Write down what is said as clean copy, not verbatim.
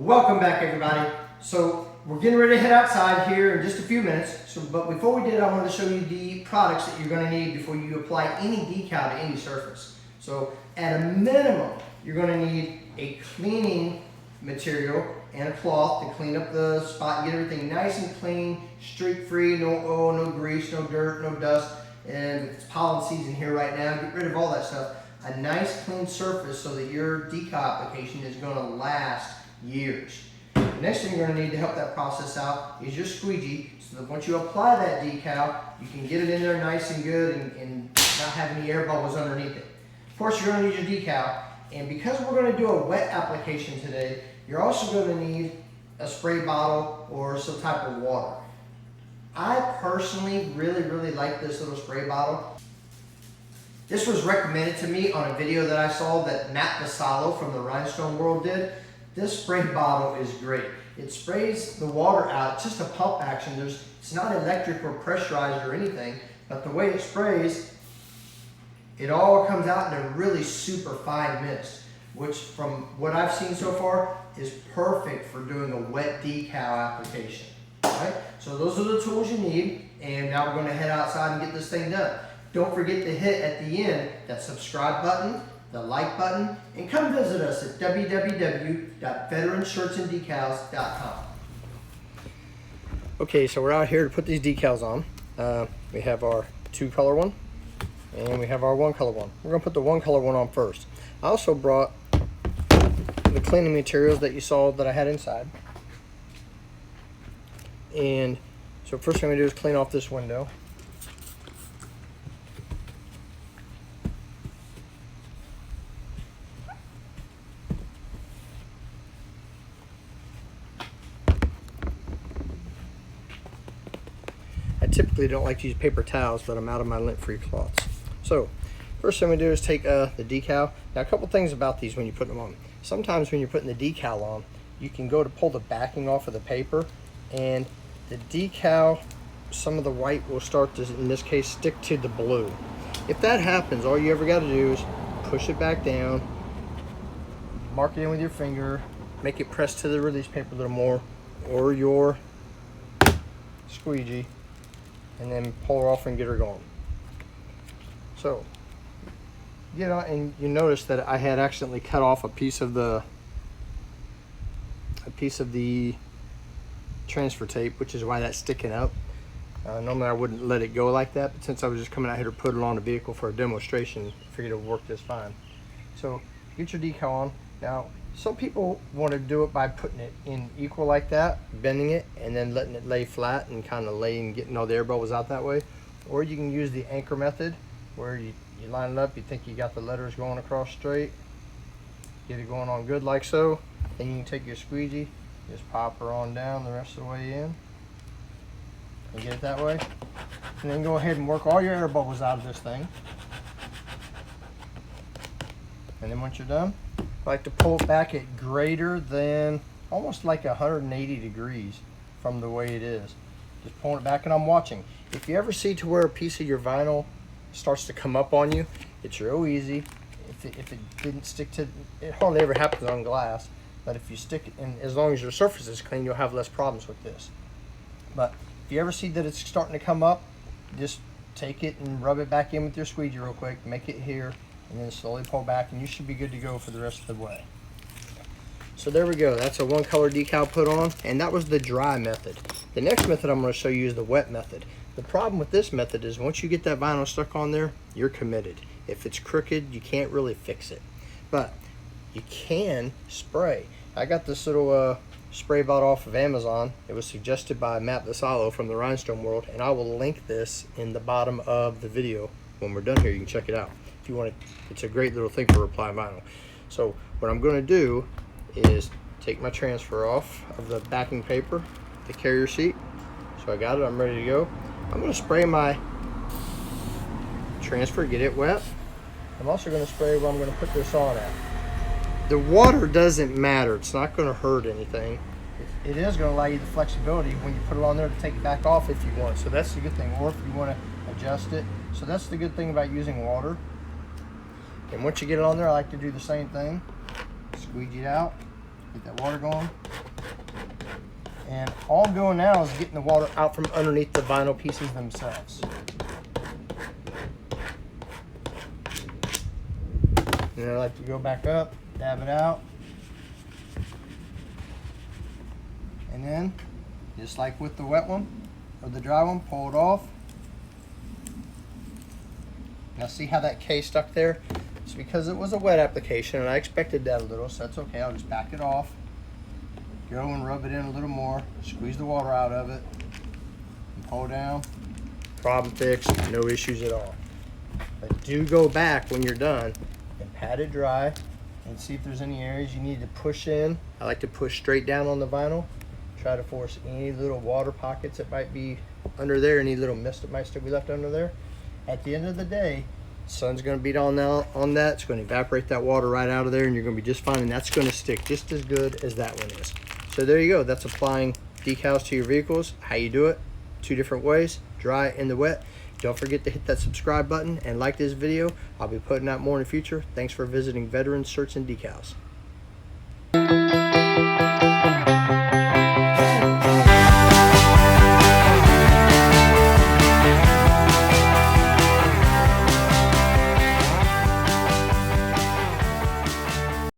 Welcome back, everybody. So we're getting ready to head outside here in just a few minutes. But before we did, I wanted to show you the products that you're going to need before you apply any decal to any surface. So at a minimum, you're going to need a cleaning material and a cloth to clean up the spot, get everything nice and clean, streak-free, no oil, no grease, no dirt, no dust. And it's pollen season here right now. Get rid of all that stuff. A nice clean surface so that your decal application is going to last years. The next thing you're going to need to help that process out is your squeegee, so that once you apply that decal, you can get it in there nice and good and not have any air bubbles underneath it. Of course, you're going to need your decal, and because we're going to do a wet application today, you're also going to need a spray bottle or some type of water. I personally really like this little spray bottle. This was recommended to me on a video that I saw that Matt Decals from the Rhinestone World did. This spray bottle is great. It sprays the water out. It's just a pump action. It's not electric or pressurized or anything, but the way it sprays, it all comes out in a really super fine mist, which from what I've seen so far is perfect for doing a wet decal application. All right? So those are the tools you need, and now we're going to head outside and get this thing done. Don't forget to hit at the end that subscribe button, the like button, and come visit us at www.veteranshirtsanddecals.com. Okay, so we're out here to put these decals on. We have our 2-color one, and we have our 1-color one. We're going to put the 1-color one on first. I also brought the cleaning materials that you saw that I had inside. And so first thing I'm going to do is clean off this window. I typically don't like to use paper towels, but I'm out of my lint-free cloths. So, first thing we do is take the decal. Now, a couple things about these when you put them on. Sometimes when you're putting the decal on, you can go to pull the backing off of the paper, and the decal, some of the white will start to, in this case, stick to the blue. If that happens, all you ever got to do is push it back down, mark it in with your finger, make it press to the release paper a little more, or your squeegee, and then pull her off and get her going. So, and you notice that I had accidentally cut off a piece of the transfer tape, which is why that's sticking up. Normally I wouldn't let it go like that, but since I was just coming out here to put it on the vehicle for a demonstration, I figured it would work just fine. So, get your decal on. Now, some people want to do it by putting it in equal like that, bending it, and then letting it lay flat and kind of laying, getting all the air bubbles out that way. Or you can use the anchor method, where you line it up, you think you got the letters going across straight, get it going on good like so. Then you can take your squeegee, just pop her on down the rest of the way in, and get it that way. And then go ahead and work all your air bubbles out of this thing. And then once you're done, I like to pull it back at greater than almost like 180 degrees from the way it is. Just pulling it back, and I'm watching. If you ever see to where a piece of your vinyl starts to come up on you, it's real easy. If it didn't stick to, it hardly ever happens on glass, but if you stick it in, as long as your surface is clean, you'll have less problems with this. But if you ever see that it's starting to come up, just take it and rub it back in with your squeegee real quick, make it here, and then slowly pull back, and you should be good to go for the rest of the way. So there we go. That's a 1-color decal put on, and that was the dry method. The next method I'm going to show you is the wet method. The problem with this method is once you get that vinyl stuck on there, you're committed. If it's crooked, you can't really fix it. But you can spray. I got this little spray bottle off of Amazon. It was suggested by Matt Decals from the Rhinestone World, and I will link this in the bottom of the video. When we're done here, you can check it out. If you want it, it's a great little thing for Reply Vinyl. So what I'm going to do is take my transfer off of the backing paper, the carrier seat. So I got it, I'm ready to go. I'm going to spray my transfer, get it wet. I'm also going to spray where I'm going to put this on at. The water doesn't matter, it's not going to hurt anything. It is going to allow you the flexibility when you put it on there to take it back off if you want. So that's the good thing, or if you want to adjust it. So that's the good thing about using water. And once you get it on there, I like to do the same thing. Squeegee it out, Get that water going. And all I'm doing now is getting the water out from underneath the vinyl pieces themselves. And then I like to go back up, dab it out. And then, just like with the wet one, or the dry one, pull it off. Now see how that K stuck there? It's because it was a wet application and I expected that a little, so that's okay. I'll just back it off. Go and rub it in a little more. Squeeze the water out of it. And pull down. Problem fixed, no issues at all. But do go back when you're done and pat it dry and see if there's any areas you need to push in. I like to push straight down on the vinyl. Try to force any little water pockets that might be under there, any little mist that might still be left under there. At the end of the day, sun's going to beat on that. It's going to evaporate that water right out of there, and you're going to be just fine, and that's going to stick just as good as that one is. So there you go. That's applying decals to your vehicles. How you do it, 2 different ways, dry and the wet. Don't forget to hit that subscribe button and like this video. I'll be putting out more in the future. Thanks for visiting Veterans Shirts and Decals.